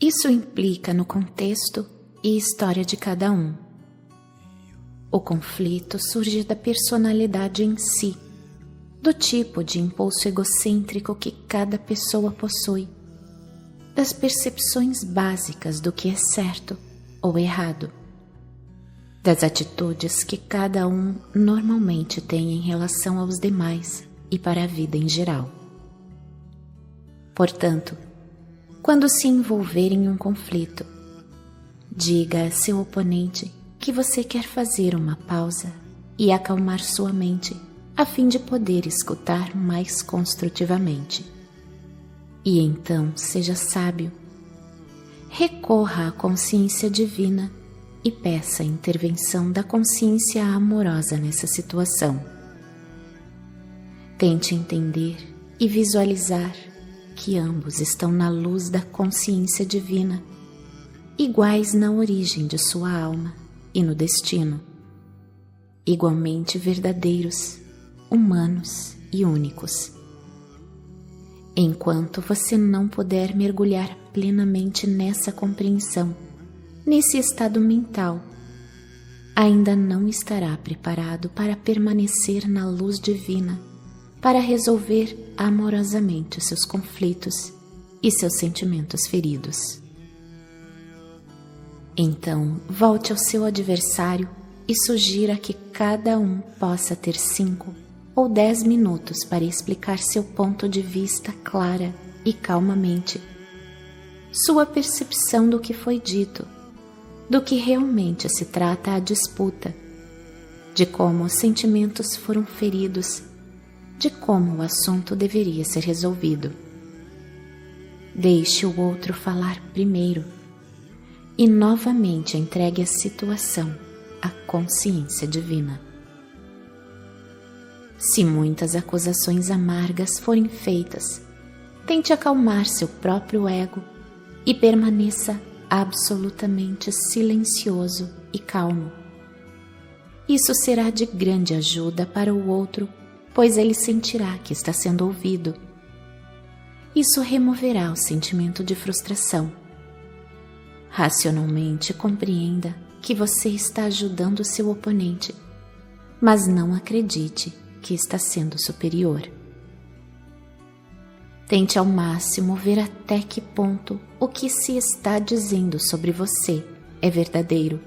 Isso implica no contexto e história de cada um. O conflito surge da personalidade em si, do tipo de impulso egocêntrico que cada pessoa possui, das percepções básicas do que é certo ou errado, das atitudes que cada um normalmente tem em relação aos demais e para a vida em geral. Portanto, quando se envolver em um conflito, diga a seu oponente que você quer fazer uma pausa e acalmar sua mente a fim de poder escutar mais construtivamente. E então seja sábio. Recorra à consciência divina e peça a intervenção da consciência amorosa nessa situação. Tente entender e visualizar que ambos estão na luz da consciência divina, iguais na origem de sua alma e no destino, igualmente verdadeiros, humanos e únicos. Enquanto você não puder mergulhar plenamente nessa compreensão, nesse estado mental, ainda não estará preparado para permanecer na luz divina, para resolver amorosamente seus conflitos e seus sentimentos feridos. Então, volte ao seu adversário e sugira que cada um possa ter 5 ou 10 minutos para explicar seu ponto de vista clara e calmamente, sua percepção do que foi dito, do que realmente se trata a disputa, de como os sentimentos foram feridos, de como o assunto deveria ser resolvido. Deixe o outro falar primeiro e novamente entregue a situação à consciência divina. Se muitas acusações amargas forem feitas, tente acalmar seu próprio ego e permaneça absolutamente silencioso e calmo. Isso será de grande ajuda para o outro, pois ele sentirá que está sendo ouvido. Isso removerá o sentimento de frustração. Racionalmente compreenda que você está ajudando seu oponente, mas não acredite que está sendo superior. Tente ao máximo ver até que ponto o que se está dizendo sobre você é verdadeiro.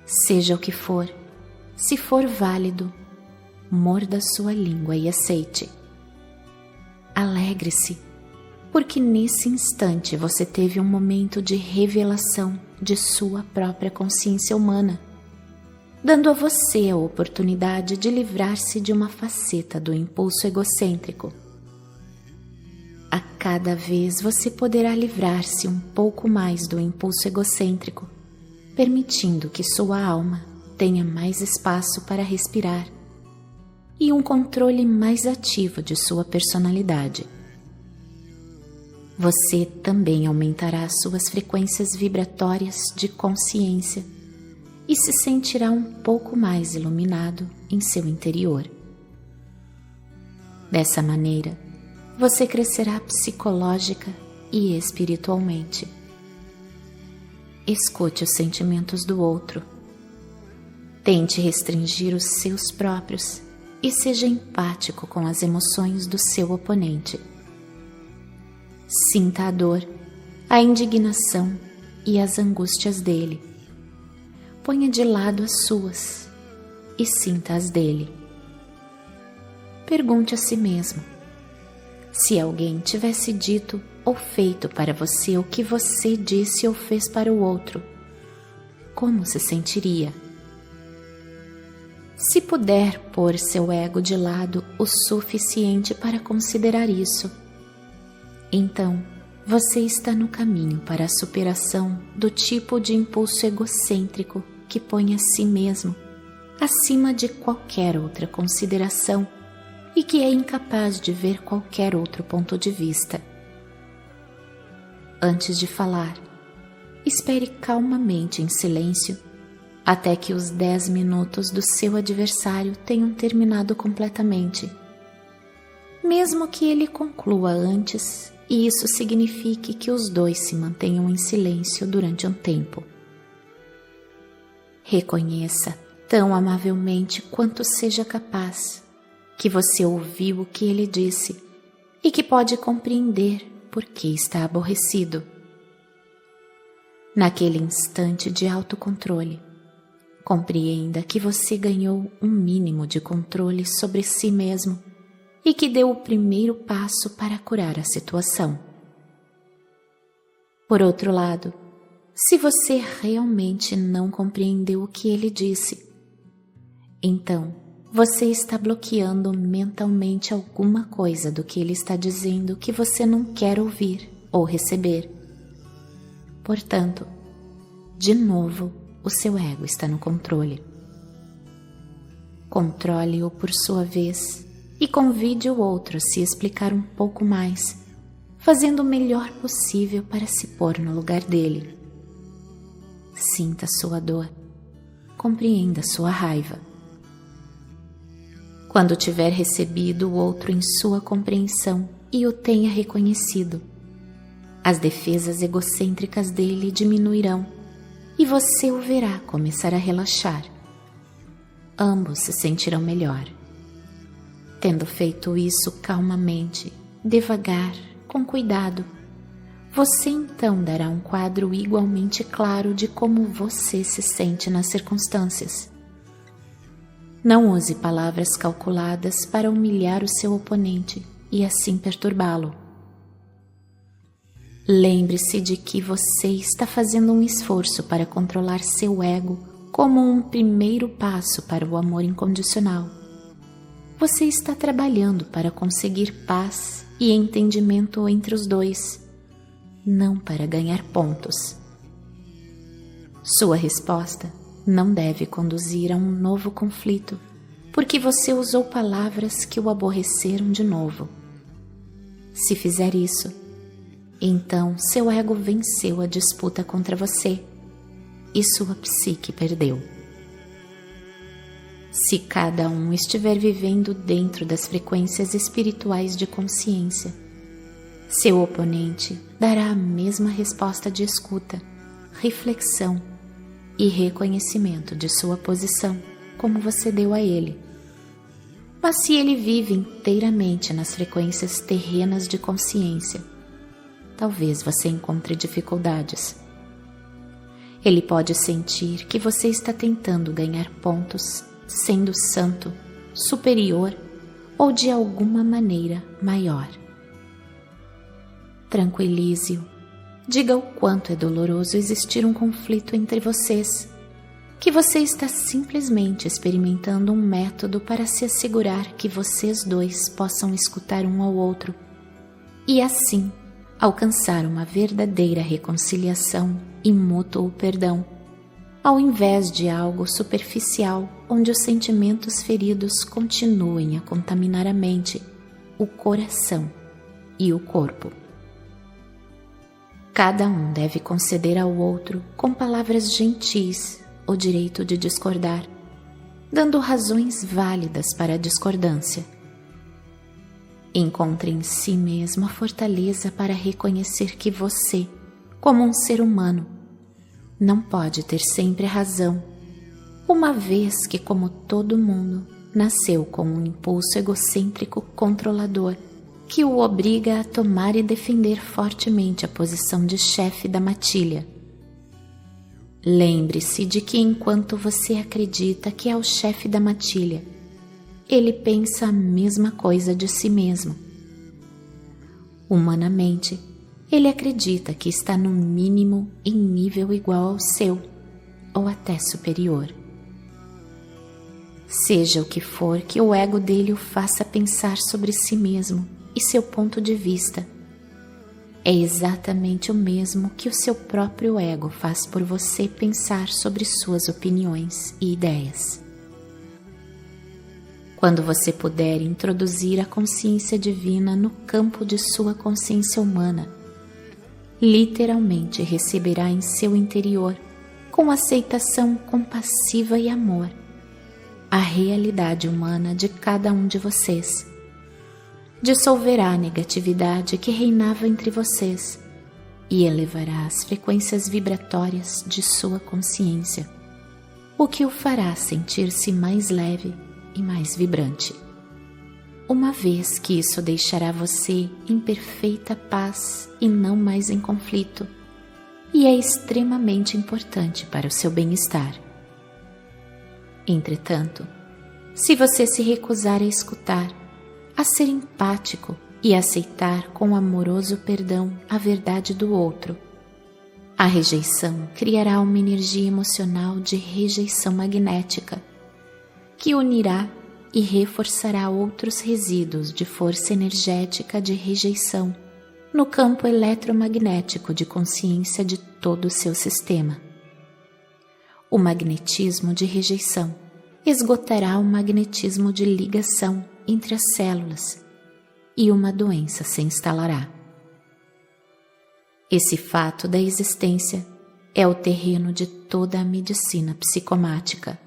Seja o que for, se for válido, morda sua língua e aceite. Alegre-se, porque nesse instante você teve um momento de revelação de sua própria consciência humana, dando a você a oportunidade de livrar-se de uma faceta do impulso egocêntrico. A cada vez você poderá livrar-se um pouco mais do impulso egocêntrico, permitindo que sua alma tenha mais espaço para respirar e um controle mais ativo de sua personalidade. Você também aumentará suas frequências vibratórias de consciência e se sentirá um pouco mais iluminado em seu interior. Dessa maneira, você crescerá psicológica e espiritualmente. Escute os sentimentos do outro. Tente restringir os seus próprios e seja empático com as emoções do seu oponente. Sinta a dor, a indignação e as angústias dele. Ponha de lado as suas e sinta as dele. Pergunte a si mesmo: se alguém tivesse dito ou feito para você o que você disse ou fez para o outro, como se sentiria? Se puder pôr seu ego de lado o suficiente para considerar isso, então você está no caminho para a superação do tipo de impulso egocêntrico que põe a si mesmo acima de qualquer outra consideração e que é incapaz de ver qualquer outro ponto de vista. Antes de falar, espere calmamente em silêncio até que os 10 minutos do seu adversário tenham terminado completamente. Mesmo que ele conclua antes, e isso signifique que os dois se mantenham em silêncio durante um tempo. Reconheça tão amavelmente quanto seja capaz que você ouviu o que ele disse e que pode compreender por que está aborrecido. Naquele instante de autocontrole, compreenda que você ganhou um mínimo de controle sobre si mesmo e que deu o primeiro passo para curar a situação. Por outro lado, se você realmente não compreendeu o que ele disse, então você está bloqueando mentalmente alguma coisa do que ele está dizendo que você não quer ouvir ou receber. Portanto, de novo, o seu ego está no controle. Controle-o por sua vez e convide o outro a se explicar um pouco mais, fazendo o melhor possível para se pôr no lugar dele. Sinta sua dor, compreenda sua raiva. Quando tiver recebido o outro em sua compreensão e o tenha reconhecido, as defesas egocêntricas dele diminuirão e você o verá começar a relaxar. Ambos se sentirão melhor. Tendo feito isso calmamente, devagar, com cuidado, você então dará um quadro igualmente claro de como você se sente nas circunstâncias. Não use palavras calculadas para humilhar o seu oponente e assim perturbá-lo. Lembre-se de que você está fazendo um esforço para controlar seu ego como um primeiro passo para o amor incondicional. Você está trabalhando para conseguir paz e entendimento entre os dois, não para ganhar pontos. Sua resposta não deve conduzir a um novo conflito, porque você usou palavras que o aborreceram de novo. Se fizer isso, então seu ego venceu a disputa contra você e sua psique perdeu. Se cada um estiver vivendo dentro das frequências espirituais de consciência, seu oponente dará a mesma resposta de escuta, reflexão e reconhecimento de sua posição, como você deu a ele. Mas se ele vive inteiramente nas frequências terrenas de consciência, talvez você encontre dificuldades. Ele pode sentir que você está tentando ganhar pontos, sendo santo, superior ou de alguma maneira maior. Tranquilize-o. Diga o quanto é doloroso existir um conflito entre vocês, que você está simplesmente experimentando um método para se assegurar que vocês dois possam escutar um ao outro e assim alcançar uma verdadeira reconciliação e mútuo perdão, ao invés de algo superficial onde os sentimentos feridos continuem a contaminar a mente, o coração e o corpo. Cada um deve conceder ao outro, com palavras gentis, o direito de discordar, dando razões válidas para a discordância. Encontre em si mesmo a fortaleza para reconhecer que você, como um ser humano, não pode ter sempre razão, uma vez que, como todo mundo, nasceu com um impulso egocêntrico controlador que o obriga a tomar e defender fortemente a posição de chefe da matilha. Lembre-se de que enquanto você acredita que é o chefe da matilha, ele pensa a mesma coisa de si mesmo. Humanamente, ele acredita que está no mínimo em nível igual ao seu, ou até superior. Seja o que for que o ego dele o faça pensar sobre si mesmo e seu ponto de vista, é exatamente o mesmo que o seu próprio ego faz por você pensar sobre suas opiniões e ideias. Quando você puder introduzir a consciência divina no campo de sua consciência humana, literalmente receberá em seu interior, com aceitação compassiva e amor, a realidade humana de cada um de vocês. dissolverá a negatividade que reinava entre vocês e elevará as frequências vibratórias de sua consciência, o que o fará sentir-se mais leve e mais vibrante. Uma vez que isso deixará você em perfeita paz e não mais em conflito, e é extremamente importante para o seu bem-estar. Entretanto, se você se recusar a escutar, a ser empático e aceitar com amoroso perdão a verdade do outro, a rejeição criará uma energia emocional de rejeição magnética, que unirá e reforçará outros resíduos de força energética de rejeição no campo eletromagnético de consciência de todo o seu sistema. O magnetismo de rejeição esgotará o magnetismo de ligação entre as células e uma doença se instalará. Esse fato da existência é o terreno de toda a medicina psicomática.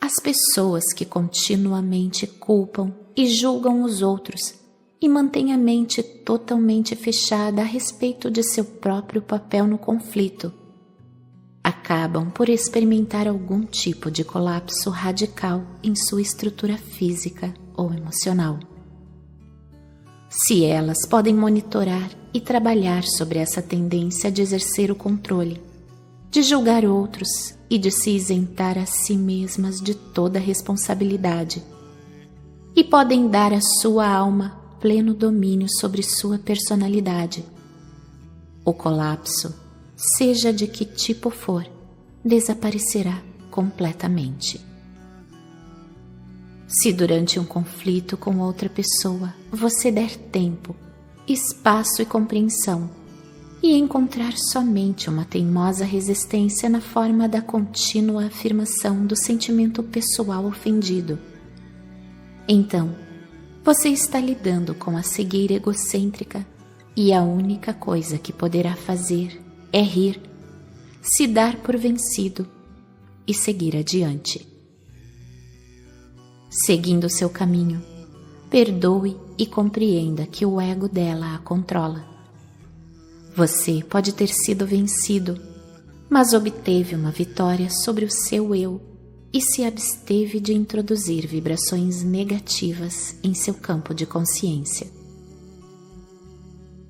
As pessoas que continuamente culpam e julgam os outros e mantêm a mente totalmente fechada a respeito de seu próprio papel no conflito, acabam por experimentar algum tipo de colapso radical em sua estrutura física ou emocional. Se elas podem monitorar e trabalhar sobre essa tendência de exercer o controle, de julgar outros e de se isentar a si mesmas de toda responsabilidade, e podem dar à sua alma pleno domínio sobre sua personalidade, o colapso, seja de que tipo for, desaparecerá completamente. Se durante um conflito com outra pessoa você der tempo, espaço e compreensão, e encontrar somente uma teimosa resistência na forma da contínua afirmação do sentimento pessoal ofendido, então você está lidando com a cegueira egocêntrica e a única coisa que poderá fazer é rir, se dar por vencido e seguir adiante. Seguindo seu caminho, perdoe e compreenda que o ego dela a controla. Você pode ter sido vencido, mas obteve uma vitória sobre o seu eu e se absteve de introduzir vibrações negativas em seu campo de consciência.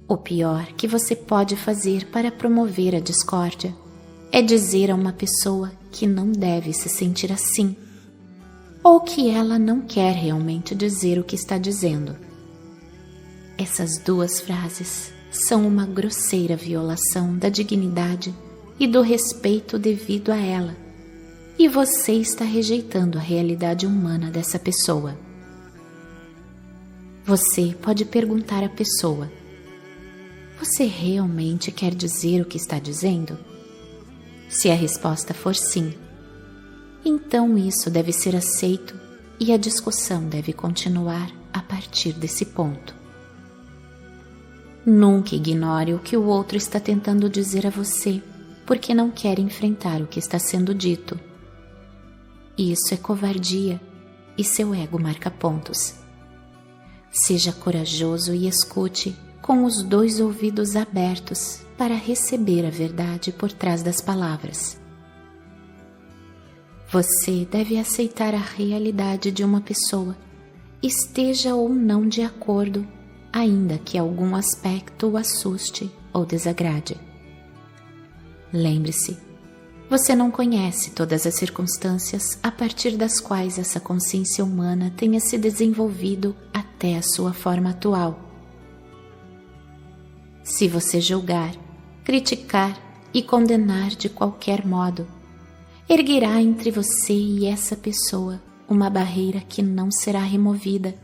O pior que você pode fazer para promover a discórdia é dizer a uma pessoa que não deve se sentir assim, ou que ela não quer realmente dizer o que está dizendo. Essas duas frases são uma grosseira violação da dignidade e do respeito devido a ela, e você está rejeitando a realidade humana dessa pessoa. Você pode perguntar à pessoa: você realmente quer dizer o que está dizendo? Se a resposta for sim, então isso deve ser aceito e a discussão deve continuar a partir desse ponto. Nunca ignore o que o outro está tentando dizer a você, porque não quer enfrentar o que está sendo dito. Isso é covardia e seu ego marca pontos. Seja corajoso e escute com os dois ouvidos abertos para receber a verdade por trás das palavras. Você deve aceitar a realidade de uma pessoa, esteja ou não de acordo, ainda que algum aspecto o assuste ou desagrade. Lembre-se, você não conhece todas as circunstâncias a partir das quais essa consciência humana tenha se desenvolvido até a sua forma atual. Se você julgar, criticar e condenar de qualquer modo, erguerá entre você e essa pessoa uma barreira que não será removida,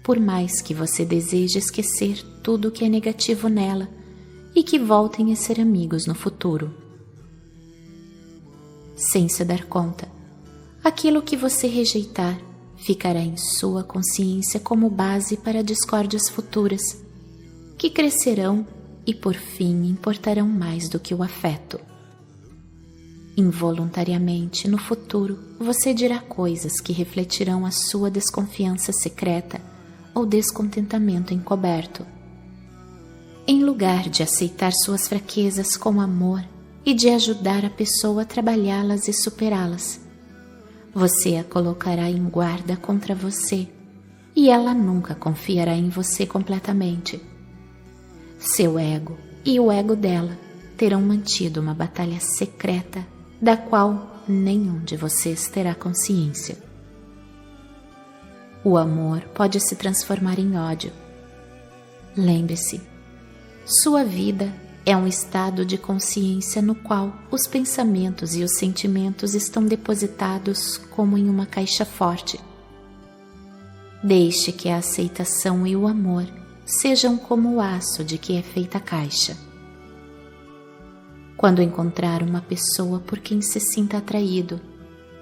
por mais que você deseje esquecer tudo o que é negativo nela e que voltem a ser amigos no futuro. Sem se dar conta, aquilo que você rejeitar ficará em sua consciência como base para discórdias futuras, que crescerão e por fim importarão mais do que o afeto. Involuntariamente, no futuro, você dirá coisas que refletirão a sua desconfiança secreta ou descontentamento encoberto. Em lugar de aceitar suas fraquezas com amor e de ajudar a pessoa a trabalhá-las e superá-las, você a colocará em guarda contra você e ela nunca confiará em você completamente. Seu ego e o ego dela terão mantido uma batalha secreta da qual nenhum de vocês terá consciência. O amor pode se transformar em ódio. Lembre-se, sua vida é um estado de consciência no qual os pensamentos e os sentimentos estão depositados como em uma caixa forte. Deixe que a aceitação e o amor sejam como o aço de que é feita a caixa. Quando encontrar uma pessoa por quem se sinta atraído,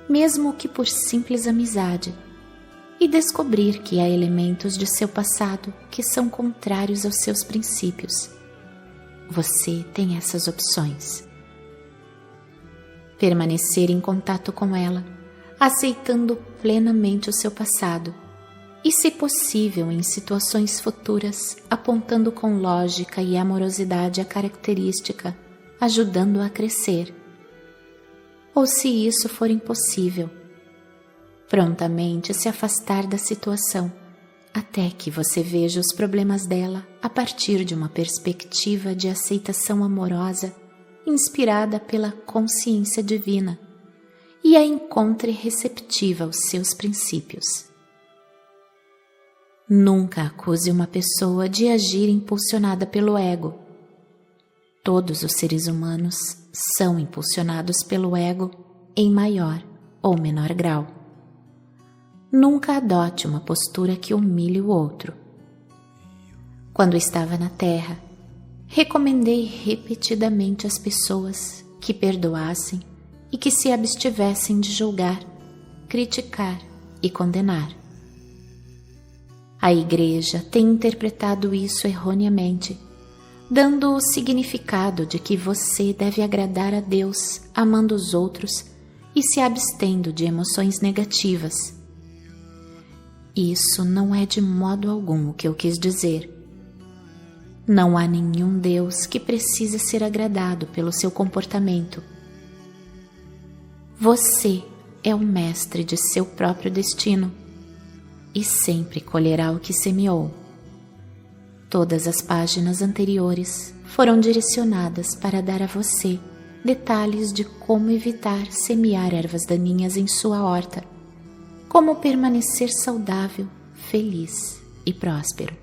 mesmo que por simples amizade, e descobrir que há elementos de seu passado que são contrários aos seus princípios, você tem essas opções. Permanecer em contato com ela, aceitando plenamente o seu passado e, se possível, em situações futuras, apontando com lógica e amorosidade a característica, ajudando-a a crescer. Ou, se isso for impossível, prontamente se afastar da situação, até que você veja os problemas dela a partir de uma perspectiva de aceitação amorosa inspirada pela consciência divina e a encontre receptiva aos seus princípios. Nunca acuse uma pessoa de agir impulsionada pelo ego. Todos os seres humanos são impulsionados pelo ego em maior ou menor grau. Nunca adote uma postura que humilhe o outro. Quando estava na Terra, recomendei repetidamente às pessoas que perdoassem e que se abstivessem de julgar, criticar e condenar. A Igreja tem interpretado isso erroneamente, dando o significado de que você deve agradar a Deus amando os outros e se abstendo de emoções negativas. Isso não é de modo algum o que eu quis dizer. Não há nenhum Deus que precise ser agradado pelo seu comportamento. Você é o mestre de seu próprio destino e sempre colherá o que semeou. Todas as páginas anteriores foram direcionadas para dar a você detalhes de como evitar semear ervas daninhas em sua horta, como permanecer saudável, feliz e próspero.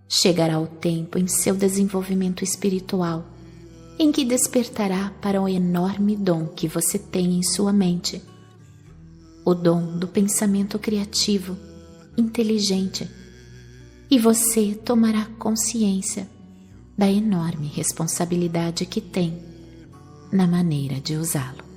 Chegará o tempo em seu desenvolvimento espiritual em que despertará para o enorme dom que você tem em sua mente, o dom do pensamento criativo, inteligente, e você tomará consciência da enorme responsabilidade que tem na maneira de usá-lo.